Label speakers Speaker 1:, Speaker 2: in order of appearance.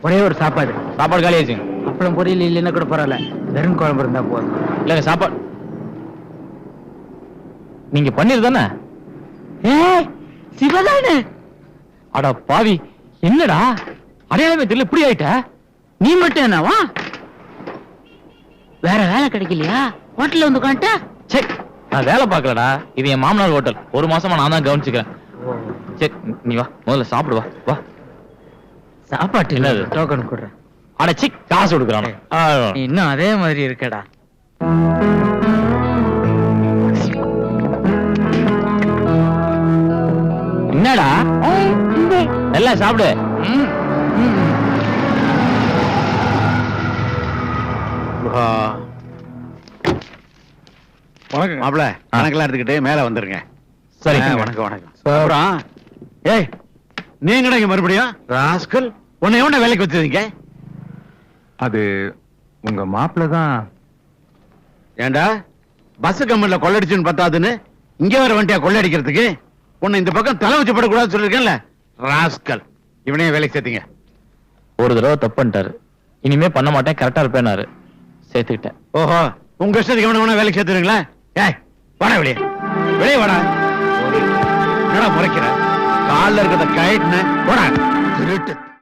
Speaker 1: ஒரே ஒரு சாப்பாடு.
Speaker 2: சாப்பாடு காலியாச்சு.
Speaker 1: அப்பளம் பொரியல் இல்லைன்னா கூட பரவாயில்ல, வெறும் குழம்பு இருந்தா போதும்.
Speaker 2: இல்லங்க சாப்பாடு நீங்க பன்னீர் தானே?
Speaker 1: சிவதானே?
Speaker 2: அட பாவி, என்னடா அடையாளமே தெரியல, இப்படி ஆயிட்ட?
Speaker 1: நீ மட்டும் என்னவா? வேற வேலை கிடைக்கலையா? ஹோட்டல்ல வந்து உட்காந்துட்ட?
Speaker 2: சரி, நான் வேலை பார்க்கலடா, இது என் மாமனார் ஹோட்டல். ஒரு மாசமா நான் தான் கவனிச்சுக்கிறேன். சரி நீ வா, முதல்ல சாப்பிடு. வா வா.
Speaker 1: சாப்பாட்டு
Speaker 2: என்னது?
Speaker 1: டோக்கன் கொடுறேன்.
Speaker 2: அடச்சி, காசு கொடுக்குறான்.
Speaker 1: இன்னும் அதே மாதிரி இருக்கடா.
Speaker 2: என்னடா எல்லாம் சாப்பிடு.
Speaker 3: வணக்கம் மாப்பிள்ள, கணக்கெல்லாம் எடுத்துக்கிட்டு மேல வந்துருங்க.
Speaker 2: சரி,
Speaker 3: வணக்கம் வணக்கம். அப்புறம் ஏய், நீங்கடா இங்க மறுபடியும் ராஸ்கல், உன்னை எவன வேலைக்கு வச்சிருக்கீங்க?
Speaker 4: அது உங்க மாப்பிள்ள தான்.
Speaker 3: ஏண்டா பஸ் கம்பெனில கொள்ளடிச்சுன்னு பத்தாதுன்னு இங்க வர வண்டியா கொள்ளடிக்கிறதுக்கு? உன்னை இந்த பக்கம் தலை வச்சு படக்கூடாதுன்னு சொல்லிருக்கேன்ல ராஸ்கல். இவனையும் வேலைக்கு சேர்த்தீங்க.
Speaker 2: ஒரு தடவை தப்பு பண்ணிட்டாரு, இனிமே பண்ண மாட்டேன், கரெக்டா இருப்பேனாரு, சேர்த்துக்கிட்டேன்.
Speaker 3: ஓஹோ, உங்க இஷ்டத்துக்கு எவன வேலைக்கு சேர்த்துறீங்களா? ஏய் வாடா வெளியே, வெளியே வாடா. என்னடா முறைக்கிற? காலில் இருக்கிறத கயிட்டுன்னு போடா. திருட்டு.